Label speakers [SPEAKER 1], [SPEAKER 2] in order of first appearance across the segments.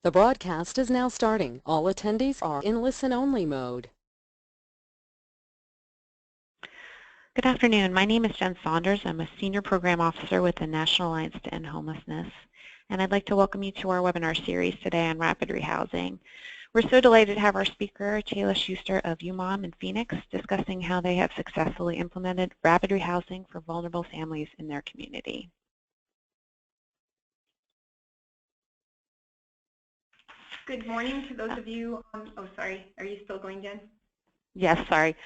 [SPEAKER 1] The broadcast is now starting. All attendees are in listen-only mode.
[SPEAKER 2] Good afternoon. My name is Jen Saunders. I'm a Senior Program Officer with the National Alliance to End Homelessness, and I'd like to welcome you to our webinar series today on rapid rehousing. We're so delighted to have our speaker, Chela Schuster of UMOM in Phoenix, discussing how they have successfully implemented rapid rehousing for vulnerable families in their community.
[SPEAKER 3] Good morning to those of you. Oh, sorry. Are you still going, Jen?
[SPEAKER 2] Yes, sorry.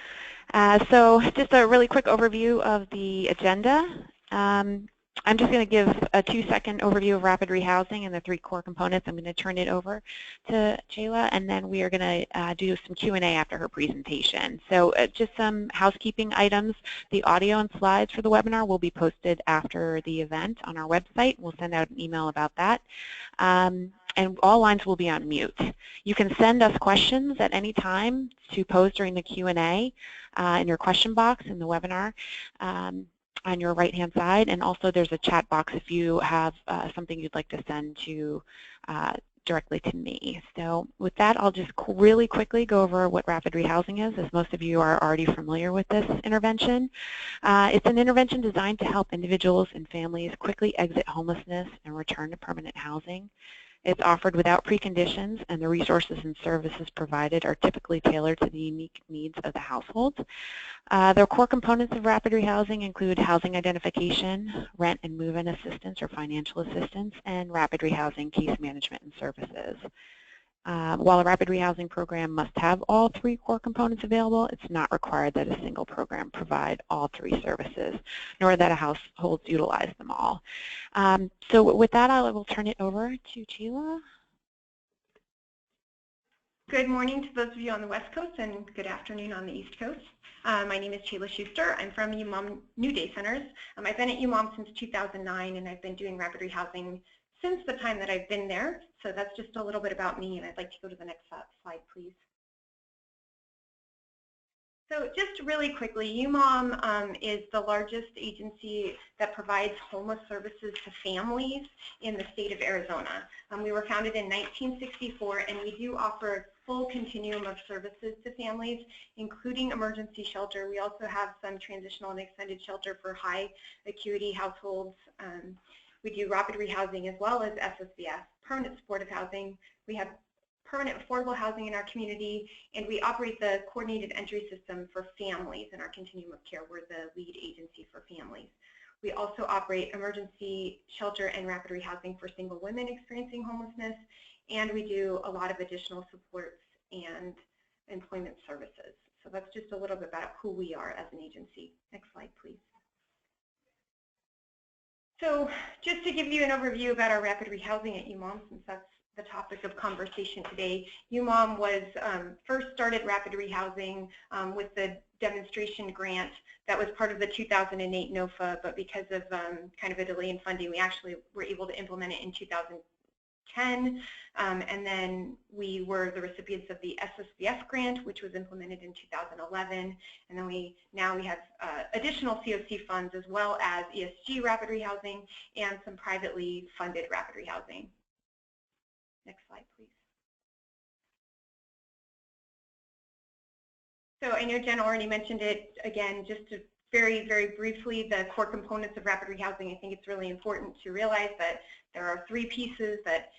[SPEAKER 2] So just a really quick overview of the agenda. I'm just going to give a 2-second overview of rapid rehousing and the 3 core components. I'm going to turn it over to Chela, and then we are going to do some Q&A after her presentation. So just some housekeeping items. The audio and slides for the webinar will be posted after the event on our website. We'll send out an email about that. And all lines will be on mute. You can send us questions at any time to pose during the Q&A in your question box in the webinar on your right-hand side. And also there's a chat box if you have something you'd like to send to directly to me. So with that, I'll just really quickly go over what rapid rehousing is, as most of you are already familiar with this intervention. It's an intervention designed to help individuals and families quickly exit homelessness and return to permanent housing. It's offered without preconditions, and the resources and services provided are typically tailored to the unique needs of the household. The core components of rapid rehousing include housing identification, rent and move-in assistance or financial assistance, and rapid rehousing case management and services. While a rapid rehousing program must have all 3 core components available, it's not required that a single program provide all 3 services, nor that a household utilize them all. So with that, I will turn it over to Chela.
[SPEAKER 3] Good morning to those of you on the West Coast and good afternoon on the East Coast. My name is Chela Schuster. I'm from UMOM Days Centers. I've been at UMOM since 2009, and I've been doing rapid rehousing since the time that I've been there. So that's just a little bit about me, and I'd like to go to the next slide, please. So just really quickly, UMOM is the largest agency that provides homeless services to families in the state of Arizona. We were founded in 1964, and we do offer a full continuum of services to families, including emergency shelter. We also have some transitional and extended shelter for high acuity households. We do rapid rehousing as well as SSVS, permanent supportive housing. We have permanent affordable housing in our community, and we operate the coordinated entry system for families in our continuum of care. We're the lead agency for families. We also operate emergency shelter and rapid rehousing for single women experiencing homelessness, and we do a lot of additional supports and employment services. So that's just a little bit about who we are as an agency. Next slide, please. So just to give you an overview about our rapid rehousing at UMOM, since that's the topic of conversation today, UMOM was first started rapid rehousing with the demonstration grant that was part of the 2008 NOFA, but because of kind of a delay in funding, we actually were able to implement it in 2010, and then we were the recipients of the SSVS grant, which was implemented in 2011, and then now we have additional COC funds as well as ESG rapid rehousing and some privately funded rapid rehousing. Next slide, please. So I know Jen already mentioned it. Again, just to very, very briefly, the core components of rapid rehousing. I think it's really important to realize that there are 3 pieces that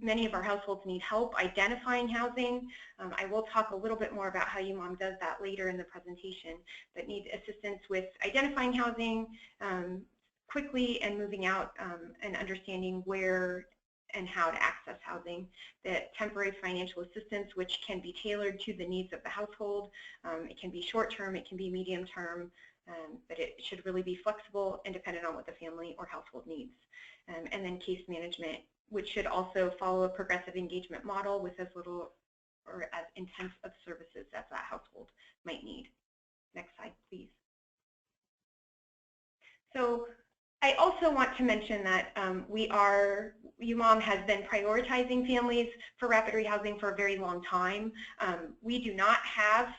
[SPEAKER 3] many of our households need help identifying housing. I will talk a little bit more about how UMOM does that later in the presentation, but need assistance with identifying housing quickly and moving out and understanding where and how to access housing, that temporary financial assistance, which can be tailored to the needs of the household. It can be short-term, it can be medium-term, but it should really be flexible and dependent on what the family or household needs. And then case management, which should also follow a progressive engagement model with as little or as intense of services as that household might need. Next slide, please. So I also want to mention that UMOM has been prioritizing families for rapid rehousing for a very long time. We do not have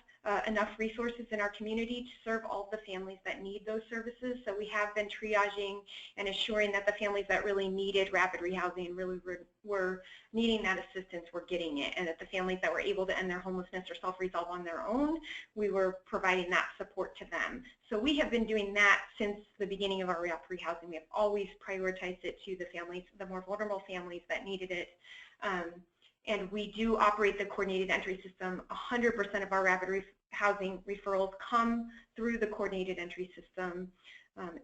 [SPEAKER 3] enough resources in our community to serve all the families that need those services. So we have been triaging and assuring that the families that really needed rapid rehousing and really were needing that assistance were getting it, and that the families that were able to end their homelessness or self-resolve on their own, we were providing that support to them. So we have been doing that since the beginning of our rapid rehousing. We have always prioritized it to the families, the more vulnerable families that needed it. And we do operate the coordinated entry system. 100% of our rapid housing referrals come through the coordinated entry system.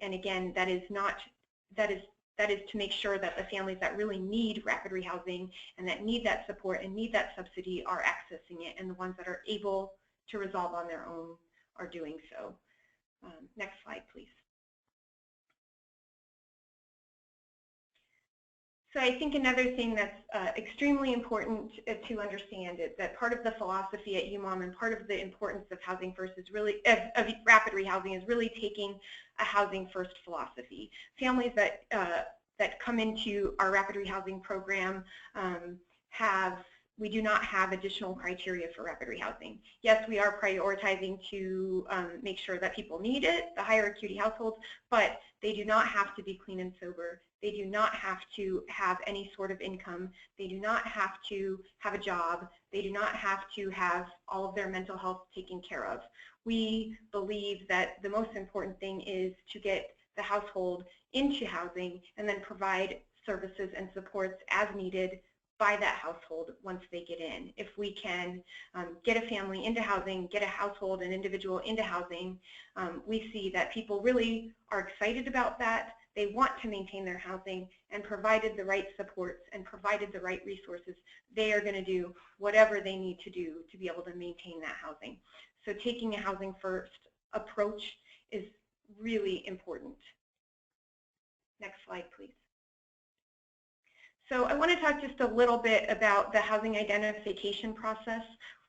[SPEAKER 3] And again, that is to make sure that the families that really need rapid rehousing and that need that support and need that subsidy are accessing it, and the ones that are able to resolve on their own are doing so. Next slide, please. So I think another thing that's extremely important to understand is that part of the philosophy at UMOM and part of the importance of housing first is really, of rapid rehousing, is really taking a housing first philosophy. Families that come into our rapid rehousing program we do not have additional criteria for rapid rehousing. Yes, we are prioritizing to make sure that people need it, the higher acuity households, but they do not have to be clean and sober. They do not have to have any sort of income. They do not have to have a job. They do not have to have all of their mental health taken care of. We believe that the most important thing is to get the household into housing and then provide services and supports as needed by that household once they get in. If we can get a family into housing, get a household, an individual into housing, we see that people really are excited about that. They want to maintain their housing, and provided the right supports and provided the right resources, they are going to do whatever they need to do to be able to maintain that housing. So taking a housing first approach is really important. Next slide, please. So I want to talk just a little bit about the housing identification process.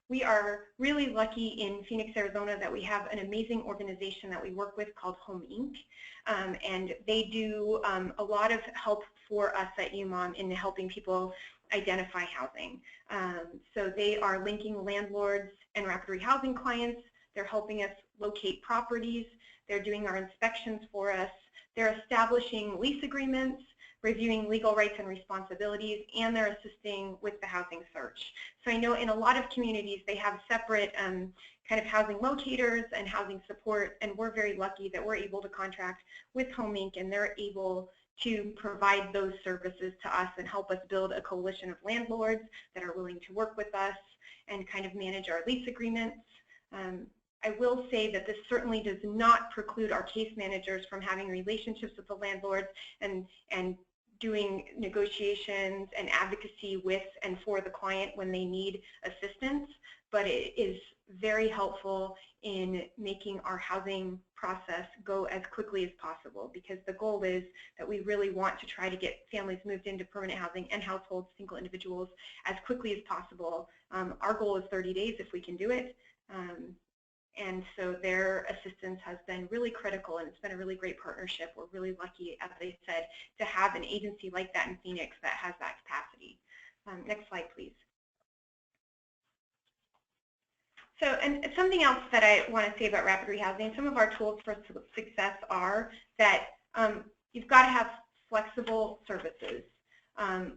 [SPEAKER 3] We are really lucky in Phoenix, Arizona that we have an amazing organization that we work with called Home Inc. And they do a lot of help for us at UMOM in helping people identify housing. So they are linking landlords and rapid rehousing clients. They're helping us locate properties. They're doing our inspections for us. They're establishing lease agreements, reviewing legal rights and responsibilities, and they're assisting with the housing search. So I know in a lot of communities they have separate kind of housing locators and housing support, and we're very lucky that we're able to contract with Home Inc. and they're able to provide those services to us and help us build a coalition of landlords that are willing to work with us and kind of manage our lease agreements. I will say that this certainly does not preclude our case managers from having relationships with the landlords and doing negotiations and advocacy with and for the client when they need assistance, but it is very helpful in making our housing process go as quickly as possible, because the goal is that we really want to try to get families moved into permanent housing and households, single individuals, as quickly as possible. Our goal is 30 days if we can do it. And so their assistance has been really critical, and it's been a really great partnership. We're really lucky, as I said, to have an agency like that in Phoenix that has that capacity. Next slide, please. So, and something else that I want to say about rapid rehousing, some of our tools for success are that you've got to have flexible services.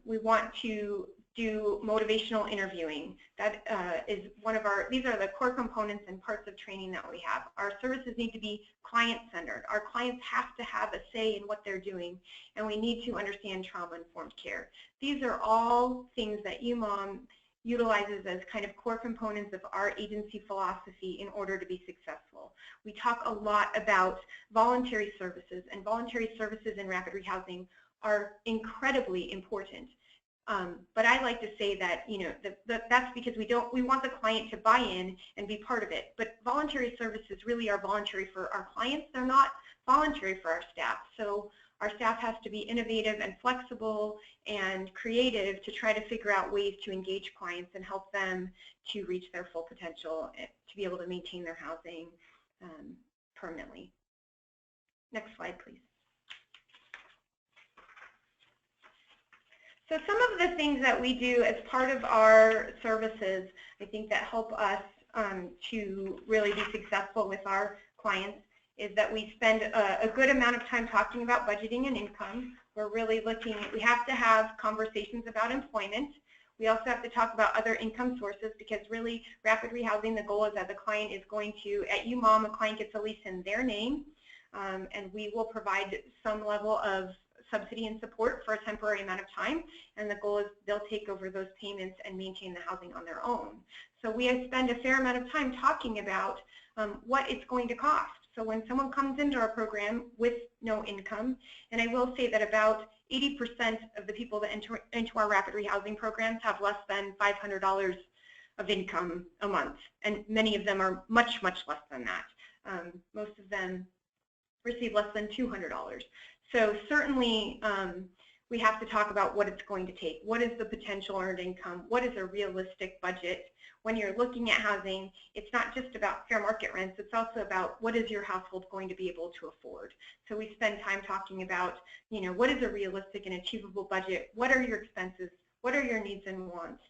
[SPEAKER 3] We want to do motivational interviewing. That is one of our, these are the core components and parts of training that we have. Our services need to be client-centered. Our clients have to have a say in what they're doing, and we need to understand trauma-informed care. These are all things that UMOM utilizes as kind of core components of our agency philosophy in order to be successful. We talk a lot about voluntary services, and voluntary services in rapid rehousing are incredibly important. But I like to say that, you know, that's because we want the client to buy in and be part of it. But voluntary services really are voluntary for our clients. They're not voluntary for our staff. So our staff has to be innovative and flexible and creative to try to figure out ways to engage clients and help them to reach their full potential, to be able to maintain their housing permanently. Next slide, please. So some of the things that we do as part of our services, I think that help us to really be successful with our clients is that we spend a good amount of time talking about budgeting and income. We're really looking, we have to have conversations about employment. We also have to talk about other income sources, because really rapid rehousing, the goal is that the client is going to, at UMOM, a client gets a lease in their name, and we will provide some level of subsidy and support for a temporary amount of time, and the goal is they'll take over those payments and maintain the housing on their own. So we spend a fair amount of time talking about what it's going to cost. So when someone comes into our program with no income, and I will say that about 80% of the people that enter into our rapid rehousing programs have less than $500 of income a month, and many of them are much, much less than that. Most of them receive less than $200. So certainly we have to talk about what it's going to take. What is the potential earned income? What is a realistic budget? When you're looking at housing, it's not just about fair market rents, it's also about what is your household going to be able to afford. So we spend time talking about, you know, what is a realistic and achievable budget? What are your expenses? What are your needs and wants?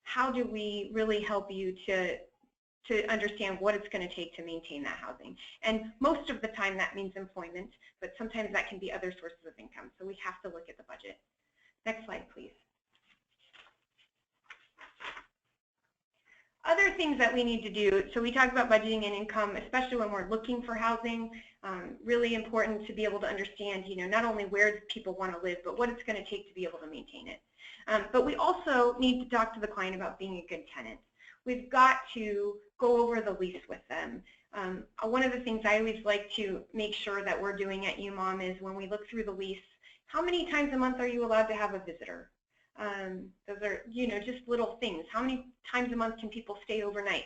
[SPEAKER 3] How do we really help you to understand what it's going to take to maintain that housing? And most of the time that means employment, but sometimes that can be other sources of income. So we have to look at the budget. Next slide, please. Other things that we need to do, so we talk about budgeting and income, especially when we're looking for housing. Really important to be able to understand, you know, not only where people want to live, but what it's going to take to be able to maintain it. But we also need to talk to the client about being a good tenant. We've got to go over the lease with them. One of the things I always like to make sure that we're doing at UMOM is when we look through the lease, how many times a month are you allowed to have a visitor? Those are, you know, just little things. How many times a month can people stay overnight?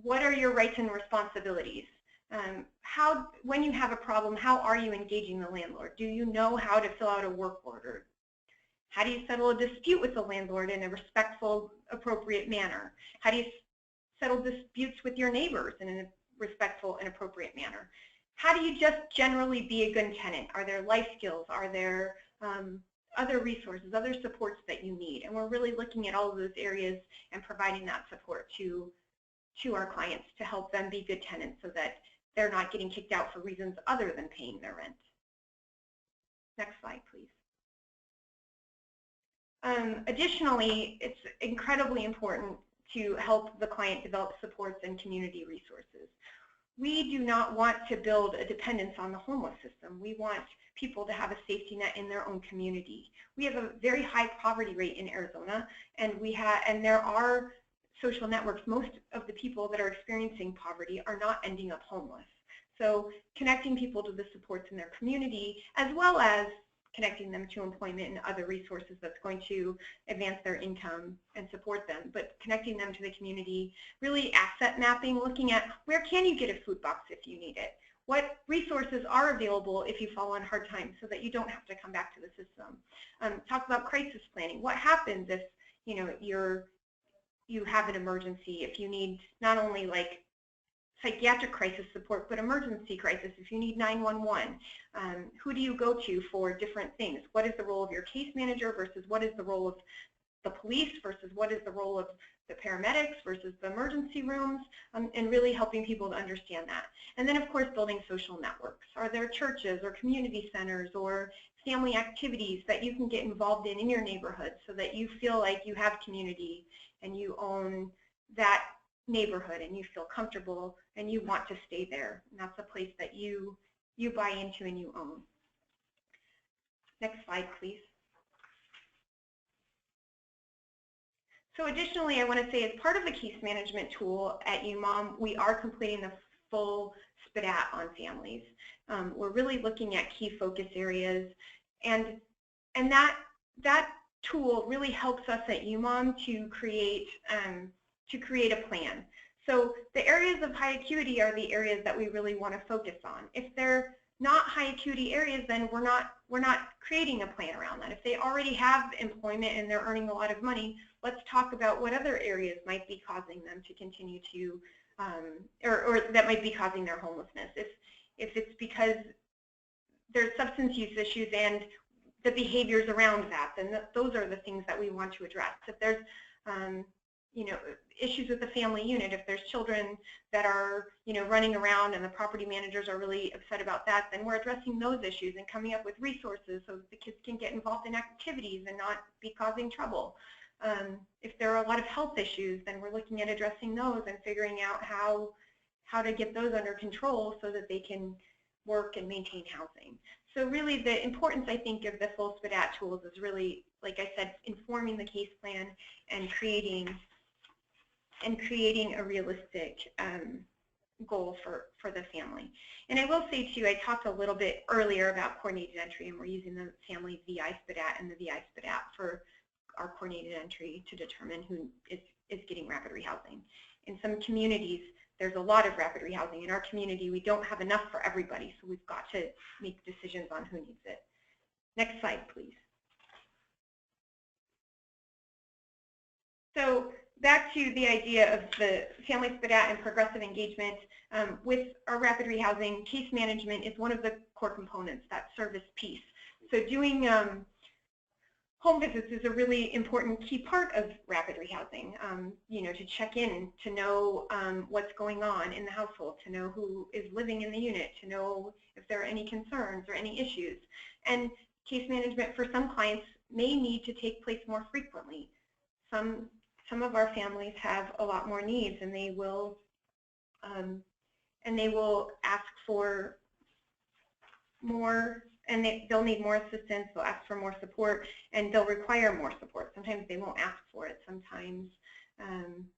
[SPEAKER 3] What are your rights and responsibilities? When you have a problem, how are you engaging the landlord? Do you know how to fill out a work order? How do you settle a dispute with the landlord in a respectful, appropriate manner? How do you settle disputes with your neighbors in a respectful and appropriate manner? How do you just generally be a good tenant? Are there life skills? Are there other resources, other supports that you need? And we're really looking at all of those areas and providing that support to our clients to help them be good tenants so that they're not getting kicked out for reasons other than paying their rent. Next slide, please. Additionally, it's incredibly important to help the client develop supports and community resources. We do not want to build a dependence on the homeless system. We want people to have a safety net in their own community. We have a very high poverty rate in Arizona, and there are social networks. Most of the people that are experiencing poverty are not ending up homeless. So connecting people to the supports in their community, as well as connecting them to employment and other resources that's going to advance their income and support them, but connecting them to the community, really asset mapping, looking at where can you get a food box if you need it? What resources are available if you fall on hard times so that you don't have to come back to the system? Talk about crisis planning. What happens if, you know, you have an emergency, if you need not only like psychiatric crisis support, but emergency crisis, if you need 911, who do you go to for different things? What is the role of your case manager versus what is the role of the police versus what is the role of the paramedics versus the emergency rooms, and really helping people to understand that. And then of course building social networks. Are there churches or community centers or family activities that you can get involved in your neighborhood so that you feel like you have community and you own that neighborhood and you feel comfortable and you want to stay there, and that's a place that you buy into and you own. Next slide, please. So additionally, I want to say as part of the case management tool at UMOM, we are completing the full SPDAT on families. We're really looking at key focus areas, and that tool really helps us at UMOM to create a plan. So the areas of high acuity are the areas that we really want to focus on. If they're not high acuity areas, then we're not creating a plan around that. If they already have employment and they're earning a lot of money, let's talk about what other areas might be causing them to continue to, or that might be causing their homelessness. If it's because there's substance use issues and the behaviors around that, then those are the things that we want to address. If there's issues with the family unit. If there's children that are, running around and the property managers are really upset about that, then we're addressing those issues and coming up with resources so that the kids can get involved in activities and not be causing trouble. If there are a lot of health issues, then we're looking at addressing those and figuring out how to get those under control so that they can work and maintain housing. So really the importance, I think, of the full SPDAT tools is really, like I said, informing the case plan and creating a realistic goal for the family. And I will say too, I talked a little bit earlier about coordinated entry, and we're using the family VI SPDAT and the VI SPDAT for our coordinated entry to determine who is getting rapid rehousing. In some communities, there's a lot of rapid rehousing. In our community, we don't have enough for everybody, so we've got to make decisions on who needs it. Next slide, please. So back to the idea of the family SPDAT and progressive engagement. With our rapid rehousing, case management is one of the core components, that service piece. So doing home visits is a really important key part of rapid rehousing, to check in, to know what's going on in the household, to know who is living in the unit, to know if there are any concerns or any issues. And case management for some clients may need to take place more frequently. Some of our families have a lot more needs, and they will ask for more, and they'll need more assistance, they'll ask for more support, and they'll require more support. Sometimes they won't ask for it. Sometimes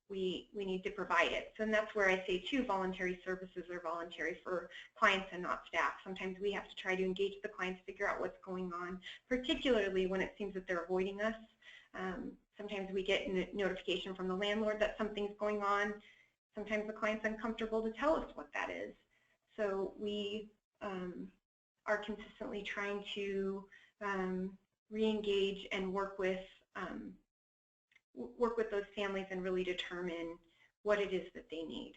[SPEAKER 3] we need to provide it. So that's where I say too, voluntary services are voluntary for clients and not staff. Sometimes we have to try to engage the clients, figure out what's going on, particularly when it seems that they're avoiding us. Sometimes we get a notification from the landlord that something's going on. Sometimes the client's uncomfortable to tell us what that is. So we are consistently trying to re-engage and work with those families and really determine what it is that they need.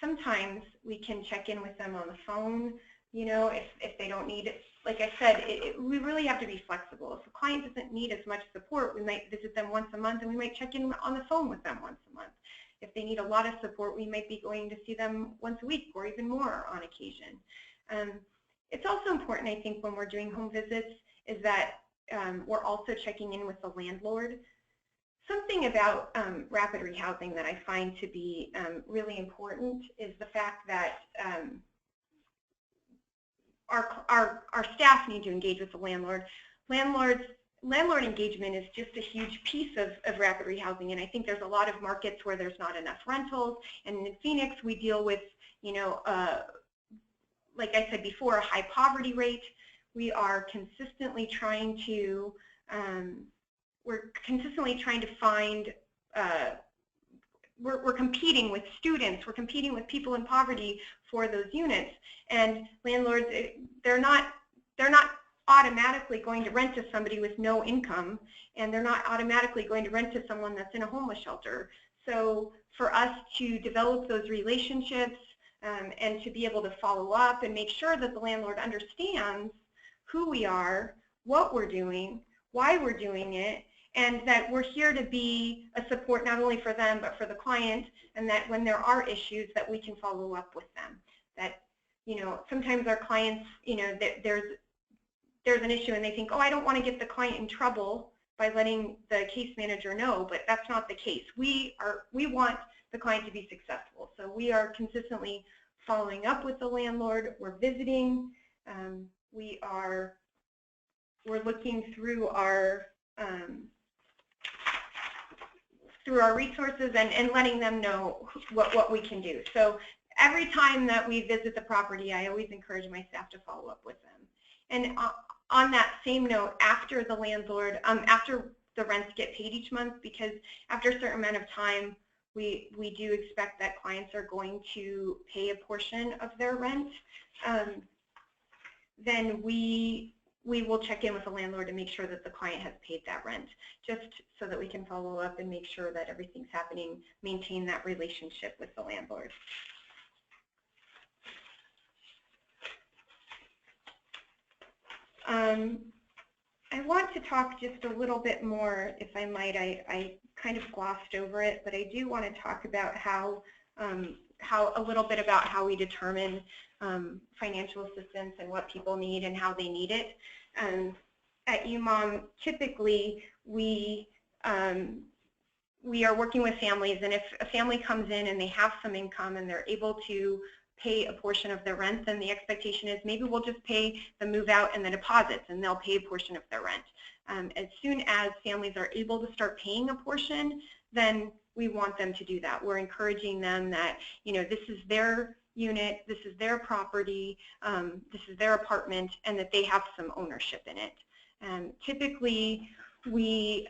[SPEAKER 3] Sometimes we can check in with them on the phone, if they don't need it. Like I said, we really have to be flexible. If a client doesn't need as much support, we might visit them once a month, and we might check in on the phone with them once a month. If they need a lot of support, we might be going to see them once a week or even more on occasion. It's also important, I think, when we're doing home visits is that we're also checking in with the landlord. Something about rapid rehousing that I find to be really important is the fact that our staff need to engage with the landlord. Landlord engagement is just a huge piece of rapid rehousing, and I think there's a lot of markets where there's not enough rentals. And in Phoenix, we deal with, like I said before, a high poverty rate. We are consistently trying to, find, we're competing with students, we're competing with people in poverty for those units. And landlords, they're not automatically going to rent to somebody with no income, and they're not automatically going to rent to someone that's in a homeless shelter. So for us to develop those relationships and to be able to follow up and make sure that the landlord understands who we are, what we're doing, why we're doing it, and that we're here to be a support not only for them but for the client, and that when there are issues that we can follow up with them. That, sometimes our clients, there's an issue and they think, oh, I don't want to get the client in trouble by letting the case manager know, but that's not the case. We want the client to be successful. So we are consistently following up with the landlord. We're visiting. We're looking through our resources and letting them know what we can do. So every time that we visit the property, I always encourage my staff to follow up with them. And on that same note, after the landlord, after the rents get paid each month, because after a certain amount of time, we do expect that clients are going to pay a portion of their rent, then we will check in with the landlord to make sure that the client has paid that rent, just so that we can follow up and make sure that everything's happening, maintain that relationship with the landlord. I want to talk just a little bit more, if I might. I kind of glossed over it, but I do want to talk about how a little bit about how we determine financial assistance and what people need and how they need it. At UMOM, typically we are working with families, and if a family comes in and they have some income and they're able to pay a portion of their rent, then the expectation is maybe we'll just pay the move out and the deposits, and they'll pay a portion of their rent. As soon as families are able to start paying a portion, then we want them to do that. We're encouraging them that, you know, this is their unit, this is their property, this is their apartment, and that they have some ownership in it. Typically, we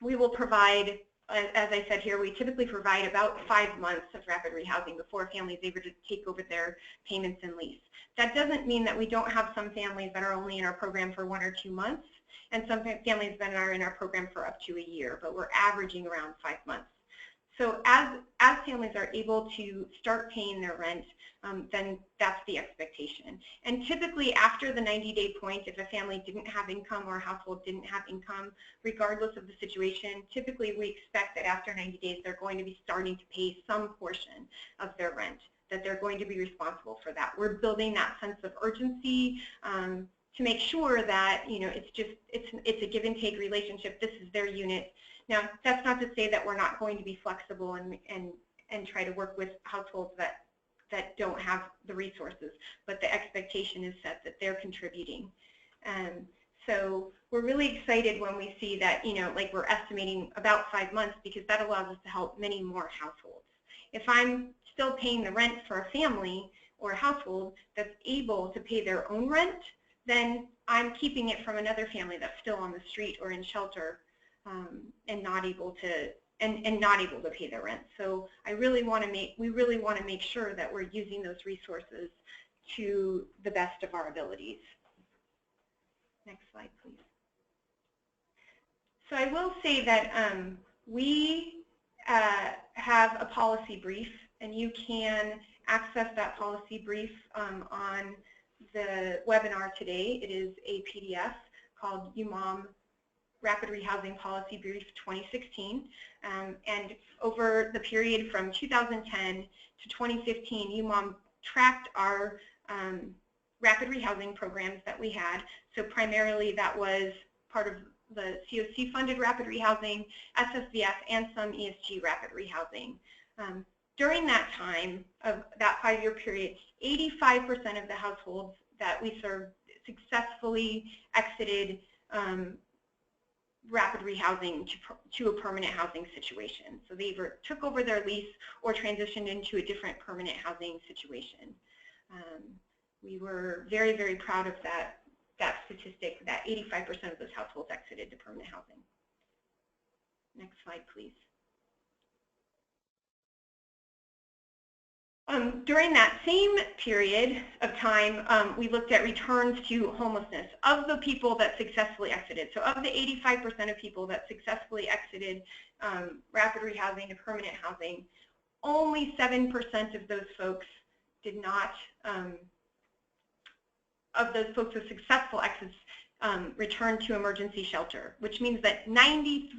[SPEAKER 3] will provide, as I said here, we typically provide about 5 months of rapid rehousing before a family is able to take over their payments and lease. That doesn't mean that we don't have some families that are only in our program for 1 or 2 months, and some families that are in our program for up to a year, but we're averaging around 5 months. So as families are able to start paying their rent, then that's the expectation. And typically after the 90-day point, if a family didn't have income or a household didn't have income, regardless of the situation, typically we expect that after 90 days they're going to be starting to pay some portion of their rent, that they're going to be responsible for that. We're building that sense of urgency to make sure that, you know, it's a give and take relationship. This is their unit. Now, that's not to say that we're not going to be flexible and try to work with households that don't have the resources, but the expectation is set that they're contributing. So we're really excited when we see that, you know, like we're estimating about 5 months, because that allows us to help many more households. If I'm still paying the rent for a family or a household that's able to pay their own rent, then I'm keeping it from another family that's still on the street or in shelter and not able to pay their rent. So we really want to make sure that we're using those resources to the best of our abilities. Next slide, please. So I will say that we have a policy brief, and you can access that policy brief on the webinar today. It is a PDF called UMOM Rapid Rehousing Policy Brief 2016, and over the period from 2010 to 2015, UMOM tracked our rapid rehousing programs that we had. So primarily that was part of the COC funded rapid rehousing, SSVF, and some ESG rapid rehousing. During that time, of that 5-year period, 85% of the households that we served successfully exited rapid rehousing to a permanent housing situation. So they either took over their lease or transitioned into a different permanent housing situation. We were very, very proud of that statistic, that 85% of those households exited to permanent housing. Next slide, please. During that same period of time, we looked at returns to homelessness of the people that successfully exited. So of the 85% of people that successfully exited rapid rehousing to permanent housing, only 7% of those folks did not, of those folks with successful exits, returned to emergency shelter, which means that 93%,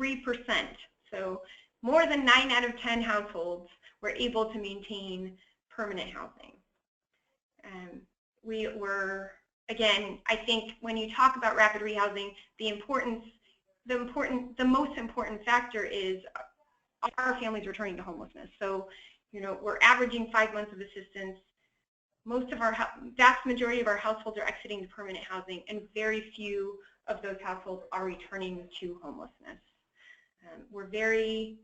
[SPEAKER 3] so more than 9 out of 10 households, were able to maintain permanent housing. We were, again, I think when you talk about rapid rehousing, the most important factor is, are families returning to homelessness? So, you know, we're averaging 5 months of assistance. Most of our, vast majority of our households are exiting to permanent housing, and very few of those households are returning to homelessness. We're very,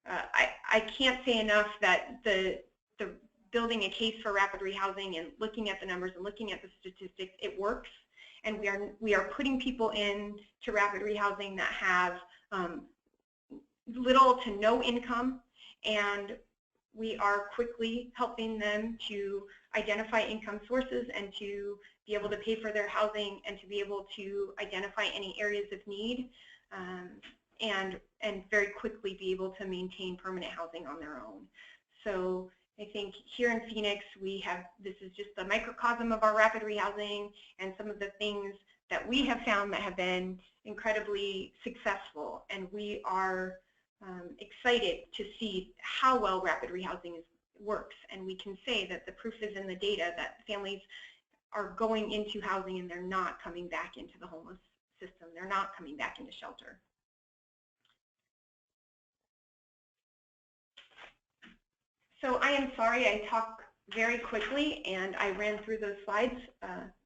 [SPEAKER 3] I can't say enough that the building a case for rapid rehousing and looking at the numbers and looking at the statistics, it works, and we are putting people in to rapid rehousing that have little to no income, and we are quickly helping them to identify income sources and to be able to pay for their housing and to be able to identify any areas of need, and very quickly be able to maintain permanent housing on their own. So I think here in Phoenix, we have, this is just a microcosm of our rapid rehousing and some of the things that we have found that have been incredibly successful, and we are excited to see how well rapid rehousing works. And we can say that the proof is in the data that families are going into housing and they're not coming back into the homeless system. They're not coming back into shelter. So I am sorry I talk very quickly and I ran through those slides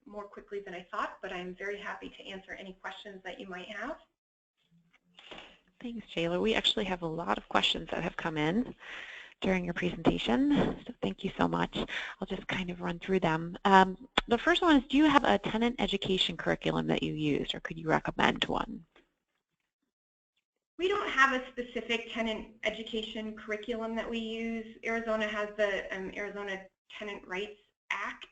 [SPEAKER 3] more quickly than I thought, but I'm very happy to answer any questions that you might have.
[SPEAKER 2] Thanks, Chela. We actually have a lot of questions that have come in during your presentation, so thank you so much. I'll just kind of run through them. The first one is, do you have a tenant education curriculum that you used, or could you recommend one?
[SPEAKER 3] We don't have a specific tenant education curriculum that we use. Arizona has the Arizona Tenant Rights Act,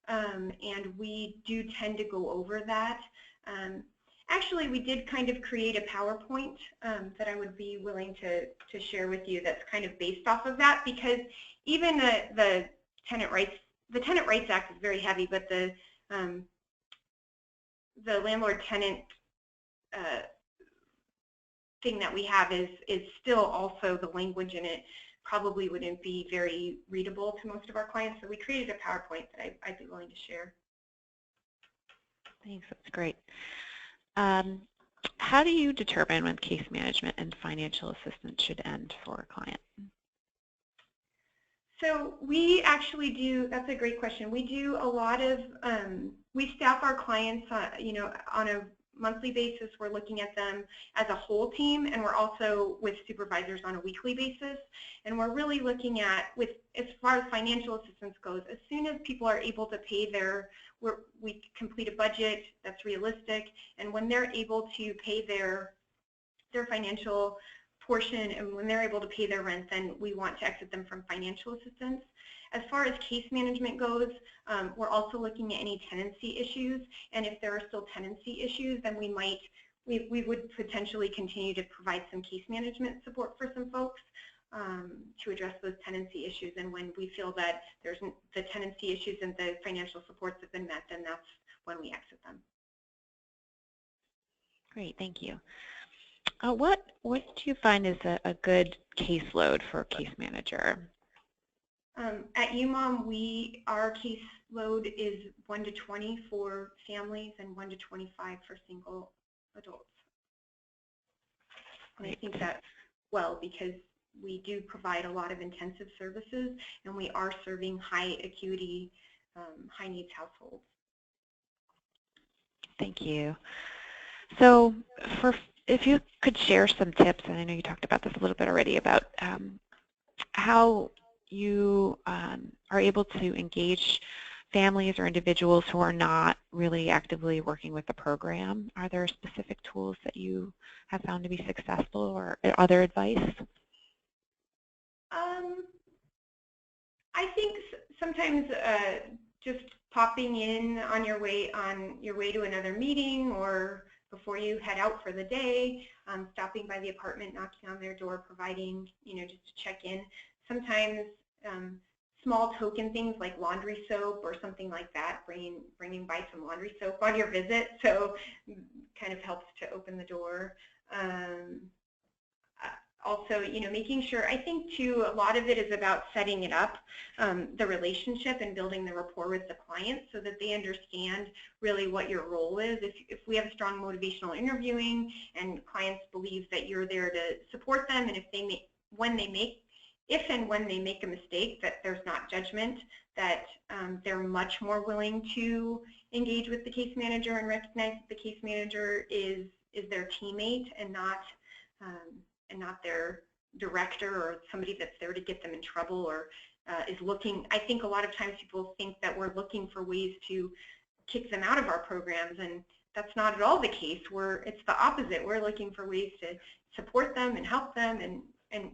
[SPEAKER 3] and we do tend to go over that. Actually, we did kind of create a PowerPoint that I would be willing to share with you that's kind of based off of that, because even the Tenant Rights Act is very heavy, but the landlord-tenant thing that we have is still also, the language in it probably wouldn't be very readable to most of our clients. So we created a PowerPoint that I'd be willing to share.
[SPEAKER 2] Thanks, that's great. How do you determine when case management and financial assistance should end for a client?
[SPEAKER 3] So we actually do, that's a great question. We do a lot of, we staff our clients, on a monthly basis. We're looking at them as a whole team, and we're also with supervisors on a weekly basis. And we're really looking at, as far as financial assistance goes, as soon as people are able to pay we complete a budget that's realistic, and when they're able to pay their financial portion, and when they're able to pay their rent, then we want to exit them from financial assistance. As far as case management goes, we're also looking at any tenancy issues, and if there are still tenancy issues, then we would potentially continue to provide some case management support for some folks to address those tenancy issues. And when we feel that the tenancy issues and the financial supports have been met, then that's when we exit them.
[SPEAKER 2] Great, thank you. What do you find is a good caseload for a case manager?
[SPEAKER 3] At UMOM, our caseload is 1 to 20 for families and 1 to 25 for single adults. And I think that's well because we do provide a lot of intensive services, and we are serving high acuity, high needs households.
[SPEAKER 2] Thank you. So if you could share some tips, and I know you talked about this a little bit already, about how you are able to engage families or individuals who are not really actively working with the program. Are there specific tools that you have found to be successful, or other advice?
[SPEAKER 3] I think sometimes just popping in on your way to another meeting, or before you head out for the day, stopping by the apartment, knocking on their door, providing, just to check in. Sometimes small token things like laundry soap or something like that, bringing by some laundry soap on your visit, so kind of helps to open the door. Also, making sure, I think too, a lot of it is about setting it up, the relationship and building the rapport with the client so that they understand really what your role is. If we have strong motivational interviewing and clients believe that you're there to support them, and if and when they make a mistake, that there's not judgment, that they're much more willing to engage with the case manager and recognize that the case manager is their teammate and not their director or somebody that's there to get them in trouble, or is looking. I think a lot of times people think that we're looking for ways to kick them out of our programs, and that's not at all the case. It's the opposite. We're looking for ways to support them and help them and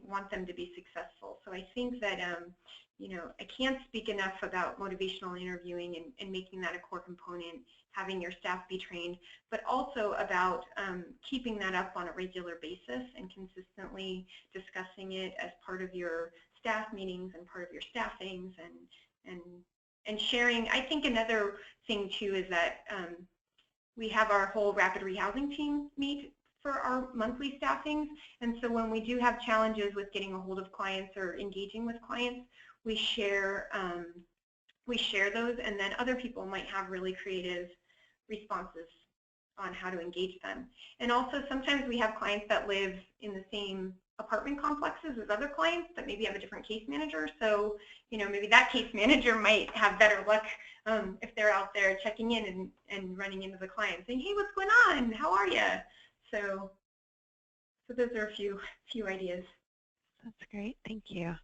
[SPEAKER 3] want them to be successful. So I think that I can't speak enough about motivational interviewing and making that a core component, having your staff be trained, but also about keeping that up on a regular basis and consistently discussing it as part of your staff meetings and part of your staffings, and sharing. I think another thing too is that we have our whole rapid rehousing team meet for our monthly staffings, and so when we do have challenges with getting a hold of clients or engaging with clients, we share those, and then other people might have really creative responses on how to engage them. And also sometimes we have clients that live in the same apartment complexes as other clients that maybe have a different case manager. So, you know, maybe that case manager might have better luck if they're out there checking in and running into the client saying, hey, what's going on? How are you? So those are a few ideas.
[SPEAKER 2] That's great. Thank you.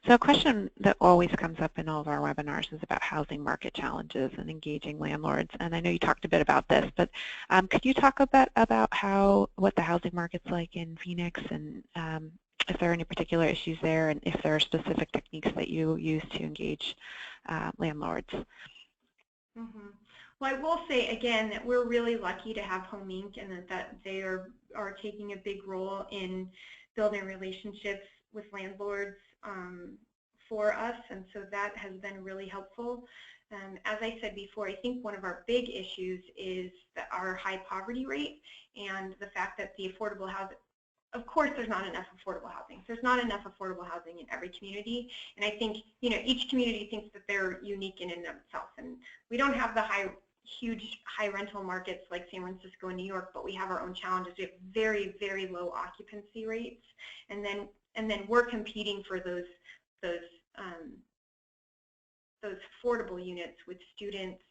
[SPEAKER 2] So a question that always comes up in all of our webinars is about housing market challenges and engaging landlords. And I know you talked a bit about this, but could you talk a bit about what the housing market's like in Phoenix, and if there are any particular issues there, and if there are specific techniques that you use to engage landlords?
[SPEAKER 3] Mm-hmm. Well, I will say again that we're really lucky to have Home Inc. and that they are taking a big role in building relationships with landlords for us, and so that has been really helpful. As I said before, I think one of our big issues is our high poverty rate and the fact that the affordable housing, of course there's not enough affordable housing. There's not enough affordable housing in every community, and I think, you know, each community thinks that they're unique in and of itself, and we don't have the huge high rental markets like San Francisco and New York, but we have our own challenges. We have very, very low occupancy rates, and then we're competing for those affordable units with students,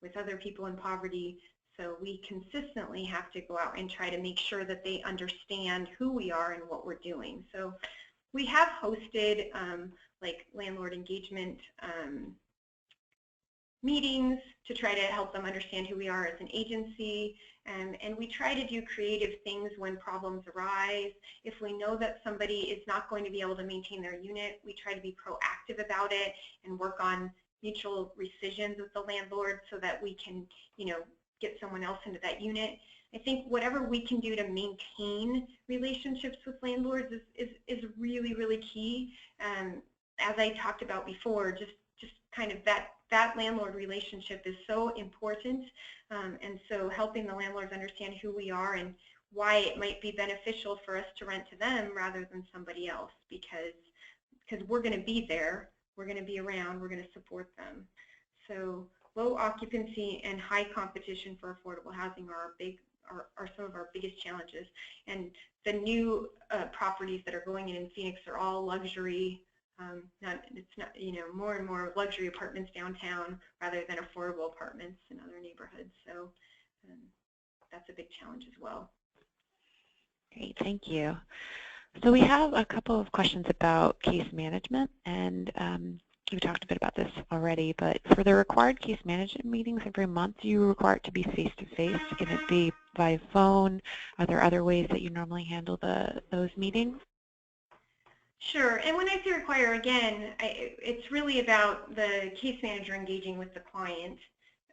[SPEAKER 3] with other people in poverty. So we consistently have to go out and try to make sure that they understand who we are and what we're doing. So we have hosted like landlord engagement meetings to try to help them understand who we are as an agency, and we try to do creative things when problems arise. If we know that somebody is not going to be able to maintain their unit, we try to be proactive about it and work on mutual rescissions with the landlord so that we can, you know, get someone else into that unit. I think whatever we can do to maintain relationships with landlords is really, really key. As I talked about before, just kind of that landlord relationship is so important, and so helping the landlords understand who we are and why it might be beneficial for us to rent to them rather than somebody else, because we're going to be there, we're going to be around, we're going to support them. So low occupancy and high competition for affordable housing are some of our biggest challenges, and the new properties that are going in Phoenix are all luxury. It's not, you know, more and more luxury apartments downtown rather than affordable apartments in other neighborhoods. So that's a big challenge as well.
[SPEAKER 2] Great, thank you. So we have a couple of questions about case management, and we talked a bit about this already, but for the required case management meetings every month, do you require it to be face-to-face? Can it be by phone? Are there other ways that you normally handle those meetings?
[SPEAKER 3] Sure, and when I say require, again, it's really about the case manager engaging with the client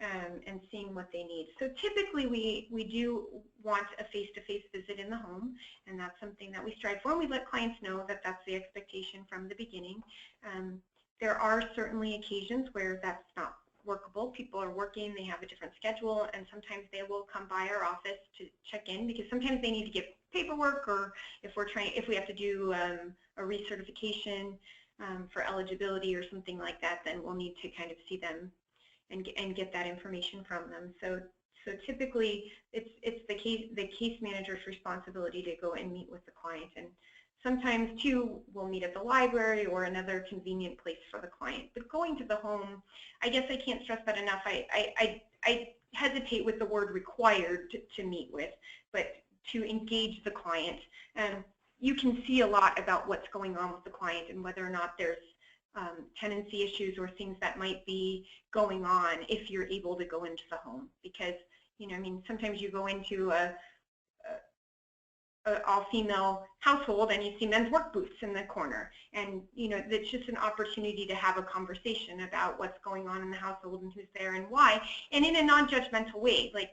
[SPEAKER 3] and seeing what they need. So typically we do want a face-to-face visit in the home, and that's something that we strive for, and we let clients know that that's the expectation from the beginning. There are certainly occasions where that's not workable. People are working, they have a different schedule, and sometimes they will come by our office to check in because sometimes they need to get paperwork, or if we have to do a recertification for eligibility or something like that, then we'll need to kind of see them and get that information from them. So typically it's the case manager's responsibility to go and meet with the client, and sometimes too we'll meet at the library or another convenient place for the client. But going to the home, I guess I can't stress that enough. I hesitate with the word required to meet with, but to engage the client. You can see a lot about what's going on with the client and whether or not there's tenancy issues or things that might be going on if you're able to go into the home. Because, you know, I mean, sometimes you go into a all-female household and you see men's work boots in the corner, and you know, it's just an opportunity to have a conversation about what's going on in the household and who's there and why, and in a non-judgmental way, like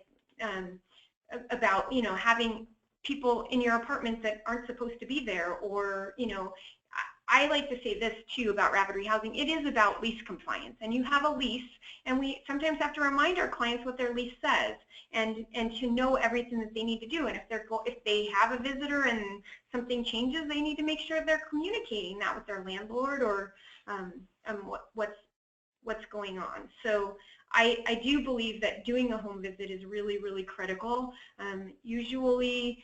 [SPEAKER 3] about, you know, having people in your apartment that aren't supposed to be there, or, you know, I like to say this too about rapid rehousing. It is about lease compliance, and you have a lease, and we sometimes have to remind our clients what their lease says, and to know everything that they need to do. And if they have a visitor and something changes, they need to make sure they're communicating that with their landlord or what's going on. So I do believe that doing a home visit is really, really critical. Usually,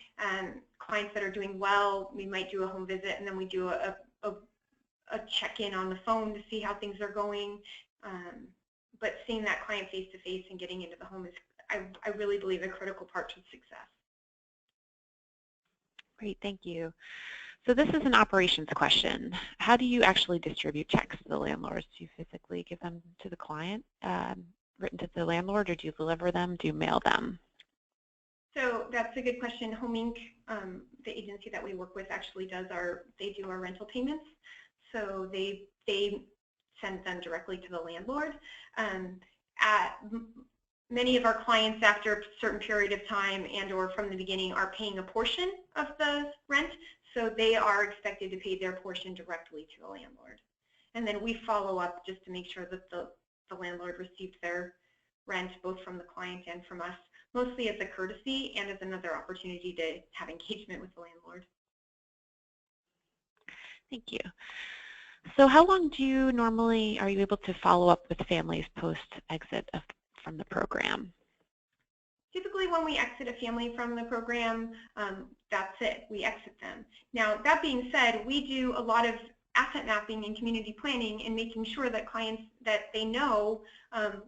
[SPEAKER 3] clients that are doing well, we might do a home visit, and then we do a check-in on the phone to see how things are going. But seeing that client face-to-face and getting into the home is, I really believe, a critical part to success.
[SPEAKER 2] Great, thank you. So this is an operations question. How do you actually distribute checks to the landlords? Do you physically give them to the client, written to the landlord, or do you deliver them? Do you mail them?
[SPEAKER 3] So that's a good question. Home Inc., the agency that we work with, actually do our rental payments. So they send them directly to the landlord. Many of our clients, after a certain period of time and or from the beginning, are paying a portion of the rent. So they are expected to pay their portion directly to the landlord. And then we follow up just to make sure that the landlord received their rent, both from the client and from us, mostly as a courtesy and as another opportunity to have engagement with the landlord.
[SPEAKER 2] Thank you. So how long are you able to follow up with families post-exit from the program?
[SPEAKER 3] Typically when we exit a family from the program, that's it, we exit them. Now, that being said, we do a lot of asset mapping and community planning and making sure that clients, that they know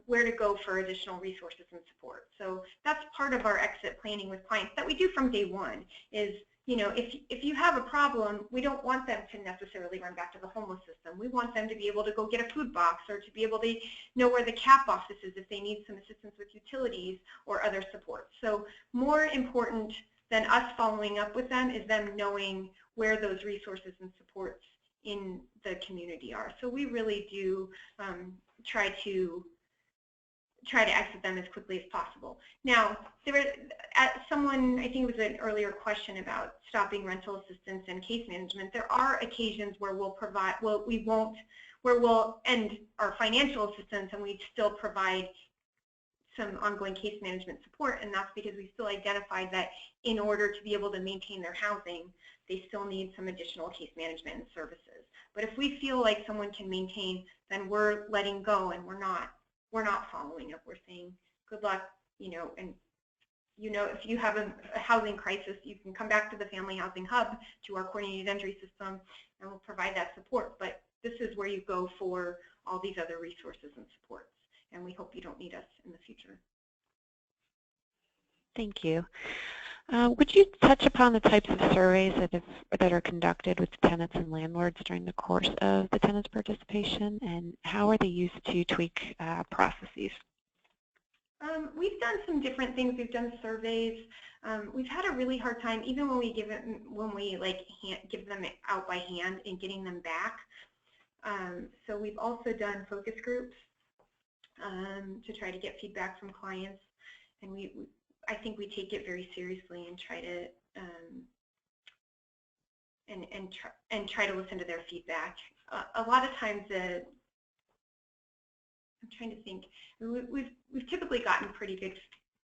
[SPEAKER 3] where to go for additional resources and support. So that's part of our exit planning with clients that we do from day one is, you know, if you have a problem, we don't want them to necessarily run back to the homeless system. We want them to be able to go get a food box or to be able to know where the CAP office is if they need some assistance with utilities or other support. So more important than us following up with them is them knowing where those resources and supports in the community are. So we really do try to exit them as quickly as possible. Now, there was someone, I think it was an earlier question about stopping rental assistance and case management. There are occasions where we'll provide, where we'll end our financial assistance and we still provide some ongoing case management support, and that's because we still identified that in order to be able to maintain their housing, they still need some additional case management services. But if we feel like someone can maintain, then we're letting go and we're not following up. We're saying good luck, you know, and you know, if you have a housing crisis, you can come back to the Family Housing Hub, to our coordinated entry system, and we'll provide that support. But this is where you go for all these other resources and supports, and we hope you don't need us in the future.
[SPEAKER 2] Thank you. Would you touch upon the types of surveys that are conducted with tenants and landlords during the course of the tenants' participation, and how are they used to tweak processes?
[SPEAKER 3] We've done some different things. We've done surveys. We've had a really hard time, even when we give them out by hand and getting them back. So we've also done focus groups to try to get feedback from clients, and I think we take it very seriously and try to try to listen to their feedback. A lot of times, I'm trying to think. We've typically gotten pretty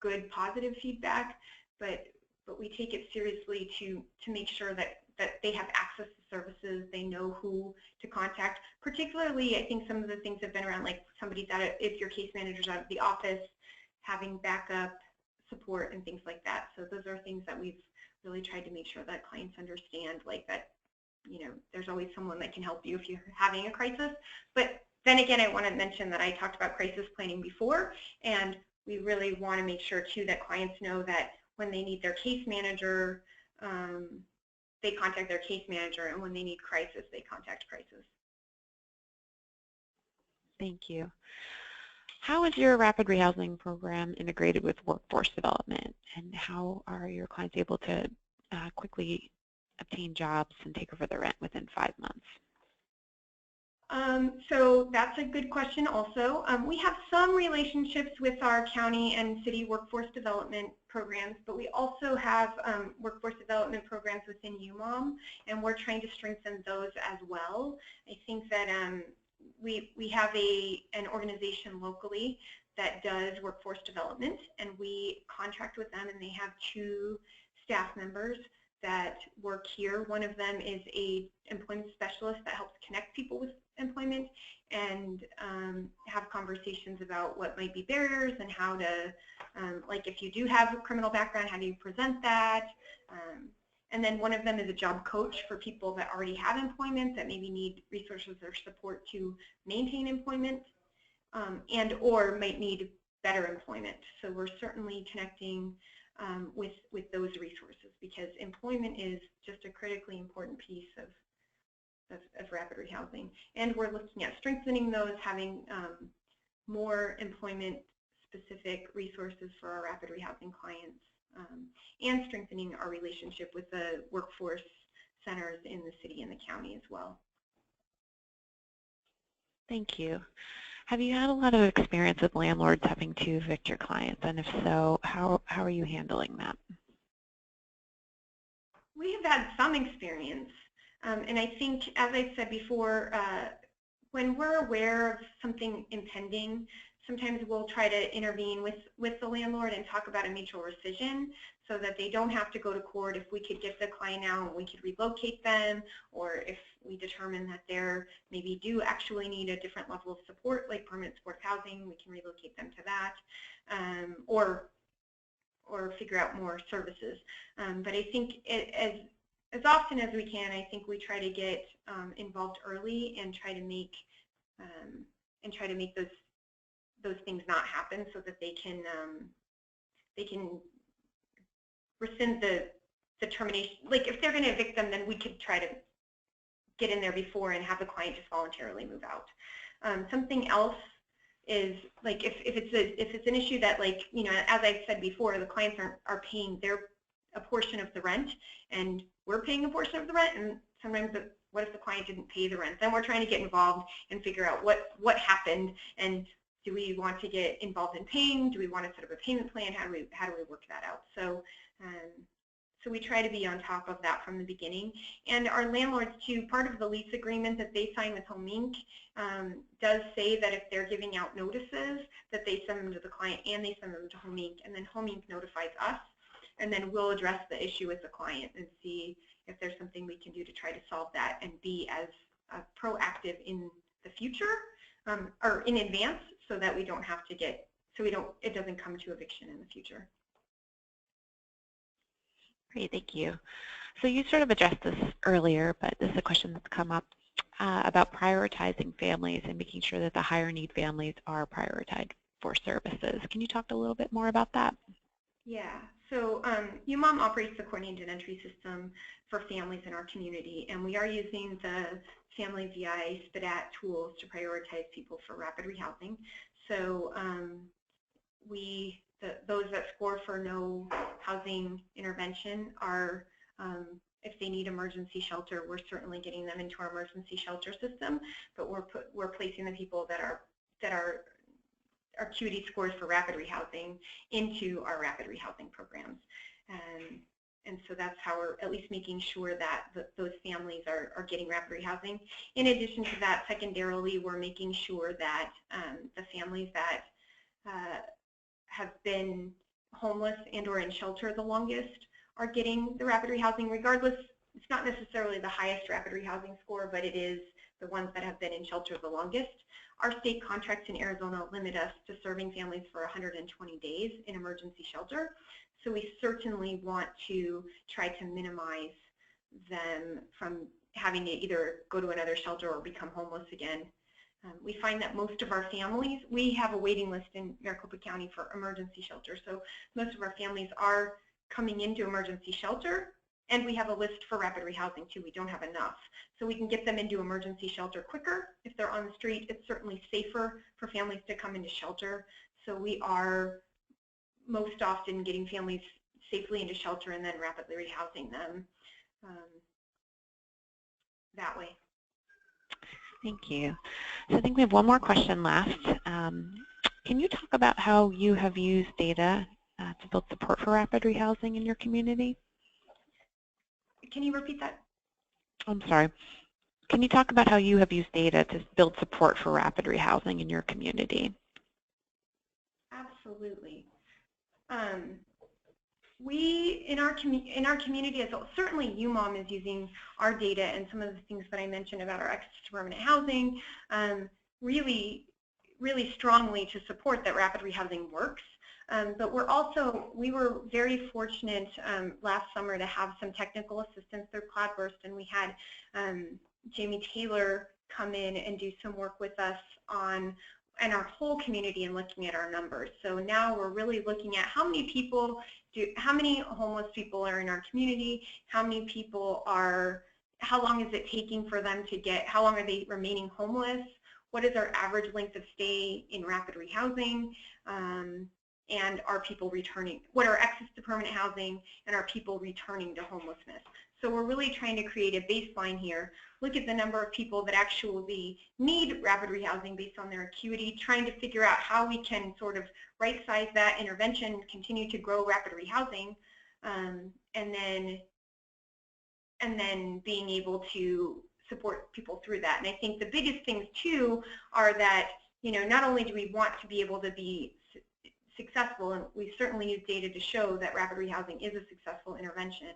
[SPEAKER 3] good positive feedback, but we take it seriously to make sure that they have access to services, they know who to contact. Particularly, I think some of the things have been around, like if your case manager's out of the office, having backup support and things like that. So those are things that we've really tried to make sure that clients understand, like that, you know, there's always someone that can help you if you're having a crisis. But then again, I want to mention that I talked about crisis planning before, and we really want to make sure too that clients know that when they need their case manager, they contact their case manager, and when they need crisis, they contact crisis.
[SPEAKER 2] Thank you. How is your rapid rehousing program integrated with workforce development, and how are your clients able to quickly obtain jobs and take over their rent within 5 months?
[SPEAKER 3] So that's a good question also. We have some relationships with our county and city workforce development programs, but we also have workforce development programs within UMOM, and we're trying to strengthen those as well. I think that we have an organization locally that does workforce development, and we contract with them, and they have 2 staff members that work here. One of them is a employment specialist that helps connect people with employment and have conversations about what might be barriers and how to, like if you do have a criminal background, how do you present that? And then one of them is a job coach for people that already have employment that maybe need resources or support to maintain employment and or might need better employment. So we're certainly connecting with those resources because employment is just a critically important piece of rapid rehousing. And we're looking at strengthening those, having more employment-specific resources for our rapid rehousing clients, and strengthening our relationship with the workforce centers in the city and the county as well.
[SPEAKER 2] Thank you. Have you had a lot of experience with landlords having to evict your clients? And if so, how are you handling that?
[SPEAKER 3] We have had some experience. And I think, as I said before, when we're aware of something impending, sometimes we'll try to intervene with the landlord and talk about a mutual rescission so that they don't have to go to court. If we could get the client out, we could relocate them, or if we determine that they maybe do actually need a different level of support, like permanent supportive housing, we can relocate them to that, or figure out more services. But I think as often as we can, I think we try to get involved early and try to make those things not happen, so that they can rescind the termination. Like if they're going to evict them, then we could try to get in there before and have the client just voluntarily move out. Something else is like if it's an issue that, like, you know, as I said before, the clients are paying a portion of the rent, and we're paying a portion of the rent, and sometimes what if the client didn't pay the rent? Then we're trying to get involved and figure out what happened, and do we want to get involved in paying? Do we want to set up a payment plan? How do we work that out? So so we try to be on top of that from the beginning. And our landlords too, part of the lease agreement that they sign with Home Inc. Does say that if they're giving out notices, that they send them to the client and they send them to Home Inc. And then Home Inc. notifies us, and then we'll address the issue with the client and see if there's something we can do to try to solve that and be as proactive in the future or in advance, so that we don't have to it doesn't come to eviction in the future.
[SPEAKER 2] Great, thank you. So you sort of addressed this earlier, but this is a question that's come up about prioritizing families and making sure that the higher need families are prioritized for services. Can you talk a little bit more about that?
[SPEAKER 3] Yeah, so UMOM operates the coordinated entry system for families in our community, and we are using the Family VI SPDAT tools to prioritize people for rapid rehousing. So those that score for no housing intervention are, if they need emergency shelter, we're certainly getting them into our emergency shelter system, but we're placing the people that are acuity scores for rapid rehousing into our rapid rehousing programs. And so that's how we're at least making sure that those families are getting rapid rehousing. In addition to that, secondarily, we're making sure that the families that have been homeless and or in shelter the longest are getting the rapid rehousing regardless. It's not necessarily the highest rapid rehousing score, but it is the ones that have been in shelter the longest. Our state contracts in Arizona limit us to serving families for 120 days in emergency shelter. So we certainly want to try to minimize them from having to either go to another shelter or become homeless again. We find that most of our families, we have a waiting list in Maricopa County for emergency shelter. So most of our families are coming into emergency shelter, and we have a list for rapid rehousing too. We don't have enough. So we can get them into emergency shelter quicker. If they're on the street, it's certainly safer for families to come into shelter. So we are most often getting families safely into shelter and then rapidly rehousing them that way.
[SPEAKER 2] Thank you. So I think we have one more question left. Can you talk about how you have used data to build support for rapid rehousing in your community?
[SPEAKER 3] Can you repeat that?
[SPEAKER 2] I'm sorry. Can you talk about how you have used data to build support for rapid rehousing in your community?
[SPEAKER 3] Absolutely. We, in our community, certainly UMOM is using our data and some of the things that I mentioned about our access to permanent housing really strongly to support that rapid rehousing works. But we were very fortunate last summer to have some technical assistance through Cloudburst, and we had Jamie Taylor come in and do some work with us on our whole community and looking at our numbers. So now we're really looking at how many homeless people are in our community, how long is it taking for them to how long are they remaining homeless, what is our average length of stay in rapid rehousing, and are people returning, what are access to permanent housing, and are people returning to homelessness. So we're really trying to create a baseline here, look at the number of people that actually need rapid rehousing based on their acuity, trying to figure out how we can sort of right-size that intervention, continue to grow rapid rehousing, and then being able to support people through that. And I think the biggest things too are that, not only do we want to be able to be successful, and we certainly use data to show that rapid rehousing is a successful intervention,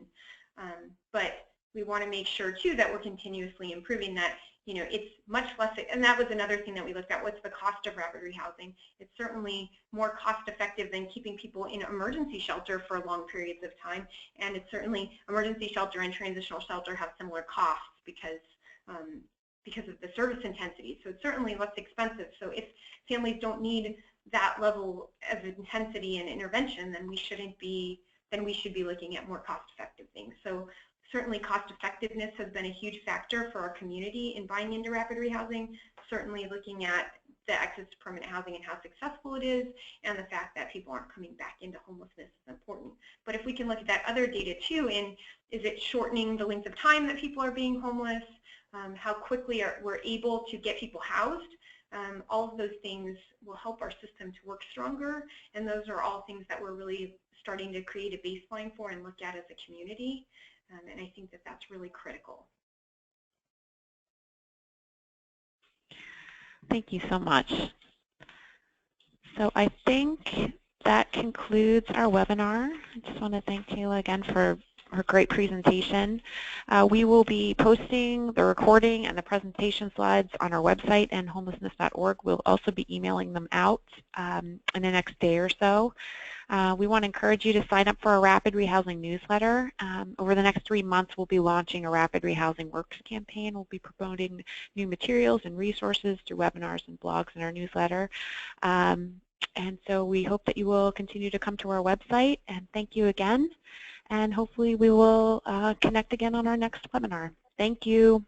[SPEAKER 3] but we want to make sure too that we're continuously improving that. It's much less, and that was another thing that we looked at. What's the cost of rapid rehousing? It's certainly more cost effective than keeping people in emergency shelter for long periods of time, and it's certainly emergency shelter and transitional shelter have similar costs because of the service intensity. So it's certainly less expensive. So if families don't need that level of intensity and intervention, then we should be looking at more cost-effective things. So certainly cost effectiveness has been a huge factor for our community in buying into rapid rehousing. Certainly looking at the access to permanent housing and how successful it is, and the fact that people aren't coming back into homelessness is important. But if we can look at that other data too, is it shortening the length of time that people are being homeless, how quickly we're able to get people housed, all of those things will help our system to work stronger, and those are all things that we're really starting to create a baseline for and look at as a community, and I think that that's really critical.
[SPEAKER 2] Thank you so much. So I think that concludes our webinar. I just want to thank Chela again for her great presentation. We will be posting the recording and the presentation slides on our website and homelessness.org. We'll also be emailing them out in the next day or so. We want to encourage you to sign up for a rapid rehousing newsletter. Over the next 3 months, we'll be launching a rapid rehousing works campaign. We'll be promoting new materials and resources through webinars and blogs in our newsletter. And so we hope that you will continue to come to our website, and thank you again. And hopefully we will connect again on our next webinar. Thank you.